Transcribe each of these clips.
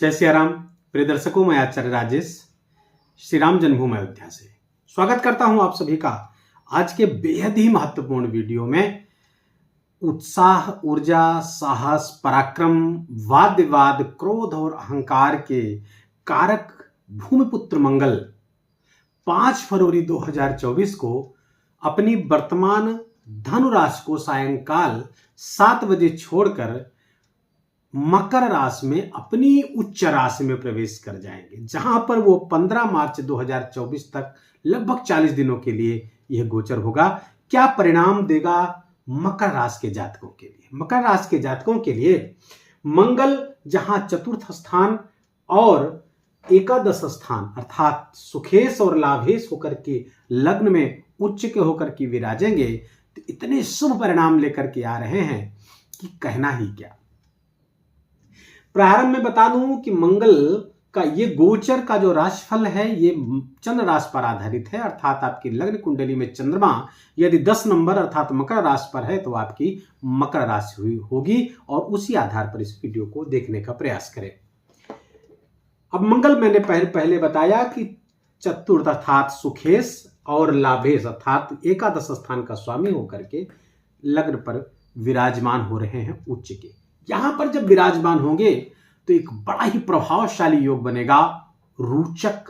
जय सिया राम। प्रिय दर्शकों, मैं आचार्य राजेश श्री राम जन्मभूमि अयोध्या से स्वागत करता हूं आप सभी का आज के बेहद ही महत्वपूर्ण वीडियो में। उत्साह, ऊर्जा, साहस, पराक्रम, वाद विवाद, क्रोध और अहंकार के कारक भूमिपुत्र मंगल 5 फरवरी 2024 को अपनी वर्तमान धनु राशि को सायंकाल 7 बजे छोड़कर मकर राशि में अपनी उच्च राशि में प्रवेश कर जाएंगे, जहां पर वो 15 मार्च 2024 तक लगभग 40 दिनों के लिए यह गोचर होगा। क्या परिणाम देगा मकर राशि के जातकों के लिए? मकर राशि के जातकों के लिए मंगल जहां चतुर्थ स्थान और एकादश स्थान अर्थात सुखेश और लाभेश होकर के लग्न में उच्च के होकर के विराजेंगे, तो इतने शुभ परिणाम लेकर के आ रहे हैं कि कहना ही क्या। प्रारंभ में बता दूं कि मंगल का ये गोचर का जो राशिफल है ये चंद्र राशि पर आधारित है, अर्थात आपकी लग्न कुंडली में चंद्रमा यदि 10 नंबर अर्थात मकर राशि पर है तो आपकी मकर राशि हुई होगी, और उसी आधार पर इस वीडियो को देखने का प्रयास करें। अब मंगल मैंने पहले बताया कि चतुर्थ अर्थात सुखेश और लाभेश अर्थात एकादश स्थान का स्वामी होकर के लग्न पर विराजमान हो रहे हैं उच्च के। यहां पर जब विराजमान होंगे तो एक बड़ा ही प्रभावशाली योग बनेगा रोचक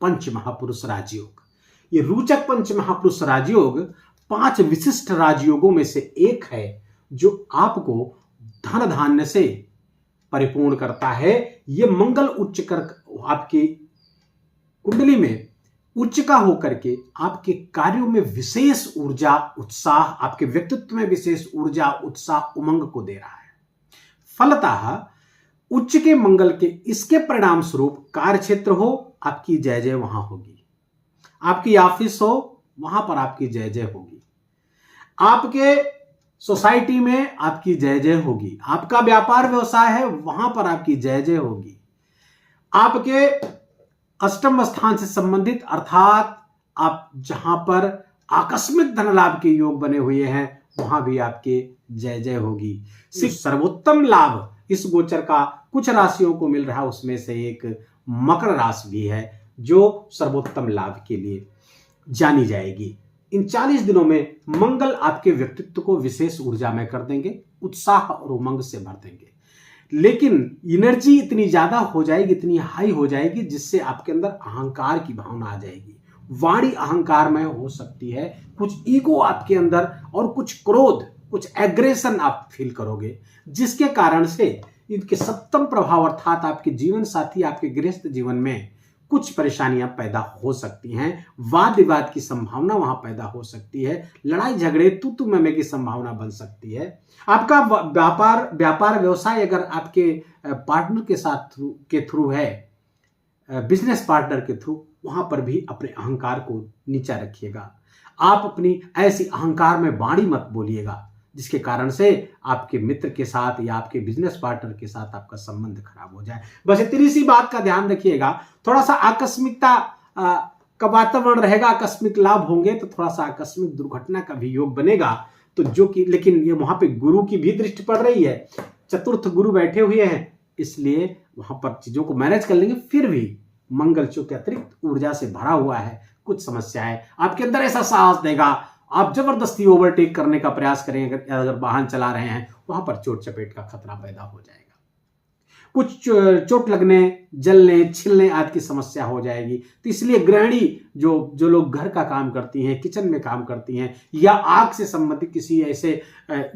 पंच महापुरुष राजयोग। ये रोचक पंच महापुरुष राजयोग 5 विशिष्ट राजयोगों में से एक है जो आपको धन धान्य से परिपूर्ण करता है। ये मंगल उच्च कर आपकी कुंडली में उच्च का होकर के आपके कार्यों में विशेष ऊर्जा, उत्साह, आपके व्यक्तित्व में विशेष ऊर्जा, उत्साह, उमंग को दे रहा है। फलतः उच्च के मंगल के इसके परिणाम स्वरूप कार्य क्षेत्र हो आपकी जय जय वहां होगी, आपकी ऑफिस हो वहां पर आपकी जय जय होगी, आपके सोसाइटी में आपकी जय जय होगी, आपका व्यापार व्यवसाय है वहां पर आपकी जय जय होगी, आपके अष्टम स्थान से संबंधित अर्थात आप जहां पर आकस्मिक धन लाभ के योग बने हुए हैं वहां भी आपके जय जय होगी। सिर्फ सर्वोत्तम लाभ इस गोचर का कुछ राशियों को मिल रहा है, उसमें से एक मकर राशि भी है जो सर्वोत्तम लाभ के लिए जानी जाएगी। इन 40 दिनों में मंगल आपके व्यक्तित्व को विशेष ऊर्जा में कर देंगे, उत्साह और उमंग से भर देंगे, लेकिन एनर्जी इतनी ज्यादा हो जाएगी, इतनी हाई हो जाएगी जिससे आपके अंदर अहंकार की भावना आ जाएगी। वाणी अहंकार में हो सकती है, कुछ ईगो आपके अंदर और कुछ क्रोध, कुछ एग्रेशन आप फील करोगे, जिसके कारण से इनके सप्तम प्रभाव अर्थात आपके जीवन साथी, आपके गृहस्थ जीवन में कुछ परेशानियां पैदा हो सकती हैं। वाद विवाद की संभावना वहां पैदा हो सकती है, लड़ाई झगड़े, तू मैं की संभावना बन सकती है। आपका व्यापार व्यवसाय अगर आपके पार्टनर के साथ के थ्रू है, बिजनेस पार्टनर के थ्रू, वहां पर भी अपने अहंकार को नीचा रखिएगा। आप अपनी ऐसी अहंकार में वाणी मत बोलिएगा जिसके कारण से आपके मित्र के साथ या आपके बिजनेस पार्टनर के साथ आपका संबंध खराब हो जाए। बस इतनी सी बात का ध्यान रखिएगा। थोड़ा सा आकस्मिकता का वातावरण रहेगा, आकस्मिक लाभ होंगे तो थोड़ा सा आकस्मिक दुर्घटना का भी योग बनेगा, तो जो कि लेकिन ये वहां पे गुरु की भी दृष्टि पड़ रही है, चतुर्थ गुरु बैठे हुए हैं, इसलिए वहां पर चीजों को मैनेज कर लेंगे। फिर भी मंगल चूंकि अतिरिक्त ऊर्जा से भरा हुआ है, कुछ समस्याएं आपके अंदर ऐसा साहस देगा, आप जबरदस्ती ओवरटेक करने का प्रयास करेंगे। अगर वाहन चला रहे हैं वहां पर चोट चपेट का खतरा पैदा हो जाएगा, कुछ चोट लगने, जलने, छिलने आदि की समस्या हो जाएगी। तो इसलिए गृहिणी जो लोग घर का काम करती हैं, किचन में काम करती हैं, या आग से संबंधित किसी ऐसे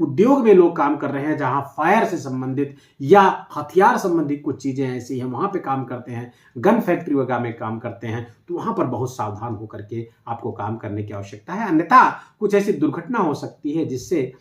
उद्योग में लोग काम कर रहे हैं जहां फायर से संबंधित या हथियार संबंधित कुछ चीजें ऐसी हैं, वहां पे काम करते हैं, गन फैक्ट्री वगैरह में काम करते हैं, तो वहां पर बहुत सावधान होकर के आपको काम करने की आवश्यकता है। अन्यथा कुछ ऐसी दुर्घटना हो सकती है जिससे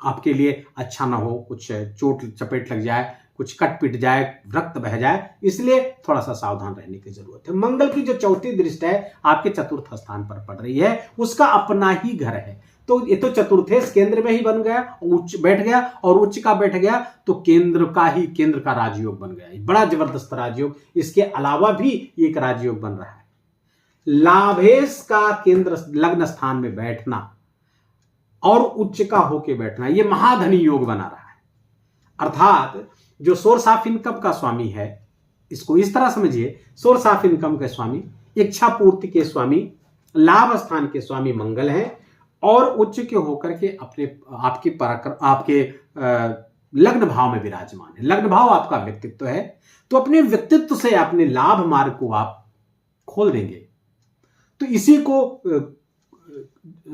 आपके लिए अच्छा ना हो, कुछ चोट चपेट लग जाए, कुछ कट पिट जाए, रक्त बह जाए, इसलिए थोड़ा सा सावधान रहने की जरूरत है। मंगल की जो चौथी दृष्टि है आपके चतुर्थ स्थान पर पड़ रही है, उसका अपना ही घर है, तो ये तो चतुर्थेश केंद्र में ही बन गया, उच्च बैठ गया, और उच्च का बैठ गया तो केंद्र का राजयोग बन गया। बड़ा जबरदस्त राजयोग। इसके अलावा भी एक राजयोग बन रहा है, लाभेश का केंद्र लग्न स्थान में बैठना और उच्च का होके बैठना, यह महाधनी योग बना रहा है। अर्थात जो सोर्स ऑफ इनकम का स्वामी है, इसको इस तरह समझिए, सोर्स ऑफ इनकम के स्वामी, इच्छा पूर्ति के स्वामी, लाभ स्थान के स्वामी मंगल हैं और उच्च के होकर के आपके लग्न भाव में विराजमान है। लग्न भाव आपका व्यक्तित्व है, तो अपने व्यक्तित्व से अपने लाभ मार्ग को आप खोल देंगे। तो इसी को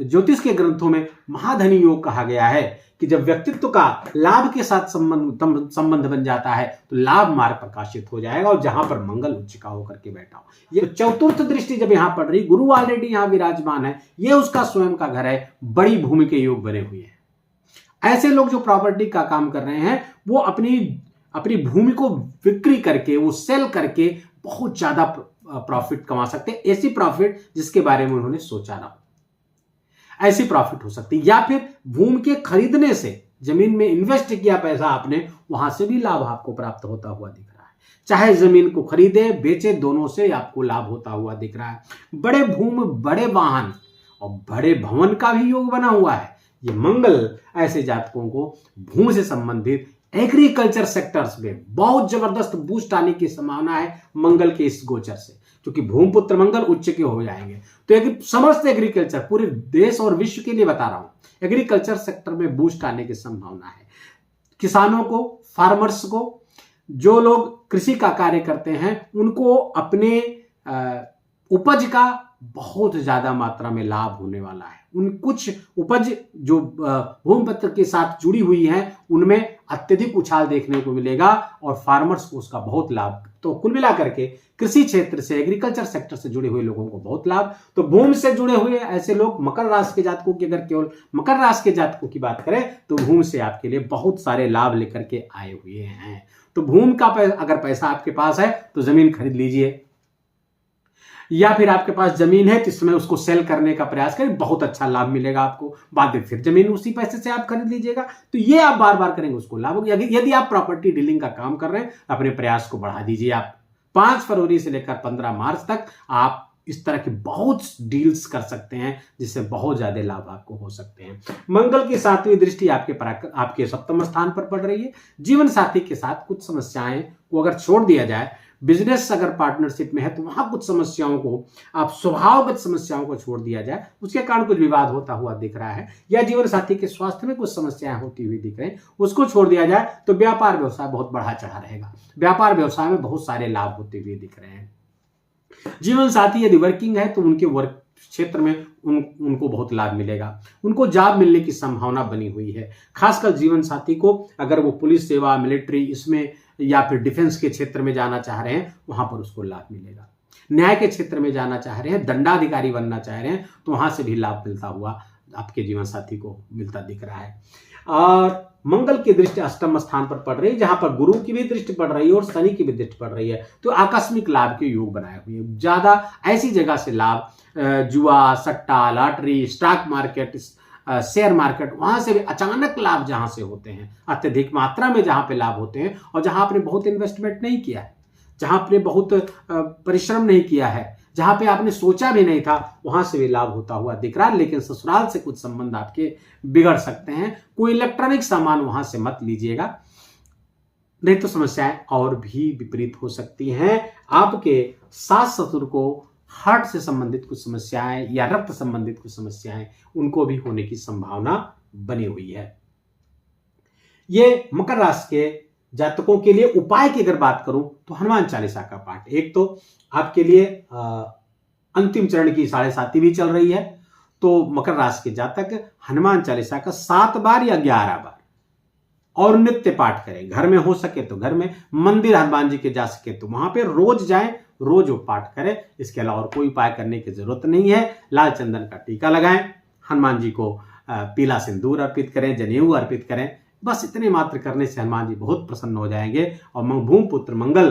ज्योतिष के ग्रंथों में महाधनी योग कहा गया है कि जब व्यक्तित्व का लाभ के साथ संबंध बन जाता है तो लाभ मार्ग प्रकाशित हो जाएगा, और जहां पर मंगल उच्च का होकर के बैठा हो, ये चतुर्थ दृष्टि जब यहां पड़ रही, गुरु ऑलरेडी यहां विराजमान है, ये उसका स्वयं का घर है, बड़ी भूमि के योग बने हुए हैं। ऐसे लोग जो प्रॉपर्टी का काम कर रहे हैं वो अपनी भूमि को बिक्री करके, वो सेल करके बहुत ज्यादा प्रॉफिट कमा सकते हैं। ऐसी प्रॉफिट जिसके बारे में उन्होंने सोचा ना हो, ऐसी प्रॉफिट हो सकती है। या फिर भूमि के खरीदने से, जमीन में इन्वेस्ट किया पैसा आपने, वहां से भी लाभ आपको प्राप्त होता हुआ दिख रहा है। चाहे जमीन को खरीदे बेचे, दोनों से आपको लाभ होता हुआ दिख रहा है। बड़े भूमि, बड़े वाहन और बड़े भवन का भी योग बना हुआ है। ये मंगल ऐसे जातकों को भूमि से संबंधित एग्रीकल्चर सेक्टर्स में बहुत जबरदस्त बूस्ट आने की संभावना है मंगल के इस गोचर से, क्योंकि भूमिपुत्र मंगल उच्च के हो जाएंगे। तो समस्त एग्रीकल्चर, पूरे देश और विश्व के लिए बता रहा हूं, एग्रीकल्चर सेक्टर में बूस्ट आने की संभावना है। किसानों को, फार्मर्स को, जो लोग कृषि का कार्य करते हैं, उनको अपने उपज का बहुत ज्यादा मात्रा में लाभ होने वाला है। उन कुछ उपज जो भूमिपत्र के साथ जुड़ी हुई है उनमें अत्यधिक उछाल देखने को मिलेगा और फार्मर्स को उसका बहुत लाभ। तो कुल मिलाकर के कृषि क्षेत्र से, एग्रीकल्चर सेक्टर से जुड़े हुए लोगों को बहुत लाभ। तो भूमि से जुड़े हुए ऐसे लोग, मकर राशि के जातकों की, अगर केवल मकर राशि के जातकों की बात करें तो भूमि से आपके लिए बहुत सारे लाभ लेकर के आए हुए हैं। तो भूमि का अगर पैसा आपके पास है तो जमीन खरीद लीजिए, या फिर आपके पास जमीन है तो इसमें उसको सेल करने का प्रयास करें, बहुत अच्छा लाभ मिलेगा आपको। बाद में फिर जमीन उसी पैसे से आप खरीद लीजिएगा, तो ये आप बार बार करेंगे, उसको लाभ होगा। यदि आप प्रॉपर्टी डीलिंग का काम कर रहे हैं, अपने प्रयास को बढ़ा दीजिए। आप 5 फरवरी से लेकर 15 मार्च तक आप इस तरह के बहुत डील्स कर सकते हैं, जिससे बहुत ज्यादा लाभ आपको हो सकते हैं। मंगल की 7वीं दृष्टि आपके 7वें स्थान पर पड़ रही है। जीवन साथी के साथ कुछ समस्याएं को अगर छोड़ दिया जाए, बिजनेस अगर पार्टनरशिप में है तो वहां कुछ समस्याओं को, आप स्वभावगत समस्याओं को छोड़ दिया जाए, उसके कारण कुछ विवाद होता हुआ दिख रहा है, या जीवन साथी के स्वास्थ्य में कुछ समस्याएं होती हुई दिख रही हैं, उसको छोड़ दिया जाए तो व्यापार व्यवसाय बहुत बढ़ा चढ़ा रहेगा। व्यापार व्यवसाय में बहुत सारे लाभ होते हुए दिख रहे हैं। जीवन साथी यदि वर्किंग है तो उनके वर्क क्षेत्र में उनको बहुत लाभ मिलेगा, उनको जॉब मिलने की संभावना बनी हुई है। खासकर जीवन साथी को अगर वो पुलिस सेवा, मिलिट्री, इसमें या फिर डिफेंस के क्षेत्र में जाना चाह रहे हैं, वहां पर उसको लाभ मिलेगा। न्याय के क्षेत्र में जाना चाह रहे हैं, दंडाधिकारी बनना चाह रहे हैं, तो वहां से भी लाभ मिलता हुआ आपके जीवन साथी को मिलता दिख रहा है। और मंगल की दृष्टि 8वें स्थान पर पड़ रही है, जहां पर गुरु की भी दृष्टि पड़ रही है और शनि की भी दृष्टि पड़ रही है। तो आकस्मिक लाभ के योग बनाए हुए हैं। ज्यादा ऐसी जगह से लाभ, जुआ, सट्टा, lottery, stock market, share market, वहां से भी अचानक लाभ जहां से होते हैं, अत्यधिक मात्रा में जहां पे लाभ होते हैं, और जहां आपने बहुत इन्वेस्टमेंट नहीं किया है, जहां आपने बहुत परिश्रम नहीं किया है, जहां पे आपने सोचा भी नहीं था, वहां से भी लाभ होता हुआ दिख रहा है। लेकिन ससुराल से कुछ संबंध आपके बिगड़ सकते हैं। कोई इलेक्ट्रॉनिक सामान वहां से मत लीजिएगा, नहीं तो समस्याएं और भी विपरीत हो सकती हैं। आपके सास ससुर को हार्ट से संबंधित कुछ समस्याएं या रक्त संबंधित कुछ समस्याएं, उनको भी होने की संभावना बनी हुई है। ये मकर राशि के जातकों के लिए उपाय की अगर बात करूं तो हनुमान चालीसा का पाठ। एक तो आपके लिए अंतिम चरण की 7.5 भी चल रही है, तो मकर राशि के जातक हनुमान चालीसा का 7 बार या 11 बार और नित्य पाठ करें। घर में हो सके तो घर में, मंदिर हनुमान जी के जा सके तो वहां पे रोज जाएं, रोज वो पाठ करें। इसके अलावा और कोई उपाय करने की जरूरत नहीं है। लाल चंदन का टीका लगाएं, हनुमान जी को पीला सिंदूर अर्पित करें, जनेऊ अर्पित करें। बस इतने मात्र करने से हनुमान जी बहुत प्रसन्न हो जाएंगे। और भूमिपुत्र मंगल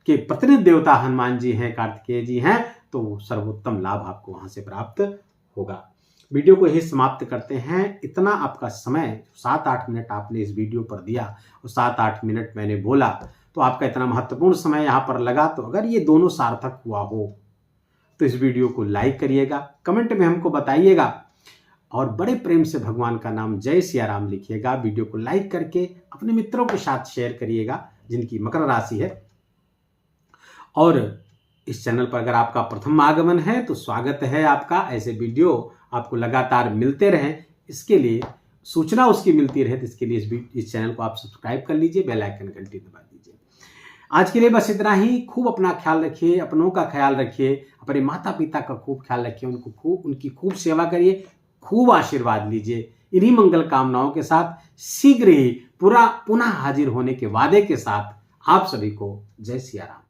के प्रतिनिधि देवता हनुमान जी हैं, कार्तिकेय जी हैं, तो सर्वोत्तम लाभ आपको वहां से प्राप्त होगा। वीडियो को यही समाप्त करते हैं। इतना आपका समय 7-8 मिनट आपने इस वीडियो पर दिया और 7-8 मिनट मैंने बोला, तो आपका इतना महत्वपूर्ण समय यहाँ पर लगा। तो अगर ये दोनों सार्थक हुआ हो तो इस वीडियो को लाइक करिएगा, कमेंट में हमको बताइएगा और बड़े प्रेम से भगवान का नाम जय सिया राम लिखिएगा। वीडियो को लाइक करके अपने मित्रों के साथ शेयर करिएगा जिनकी मकर राशि है। और इस चैनल पर अगर आपका प्रथम आगमन है तो स्वागत है आपका। ऐसे वीडियो आपको लगातार मिलते रहें, इसके लिए सूचना उसकी मिलती रहे, तो इसके लिए इस चैनल को आप सब्सक्राइब कर लीजिए, बेल आइकन घंटी दबा दीजिए। आज के लिए बस इतना ही। खूब अपना ख्याल रखिए, अपनों का ख्याल रखिए, अपने माता पिता का खूब ख्याल रखिए, उनकी खूब सेवा करिए, खूब आशीर्वाद लीजिए। इन्हीं मंगल कामनाओं के साथ शीघ्र ही पुनः हाजिर होने के वादे के साथ आप सभी को जय सिया राम।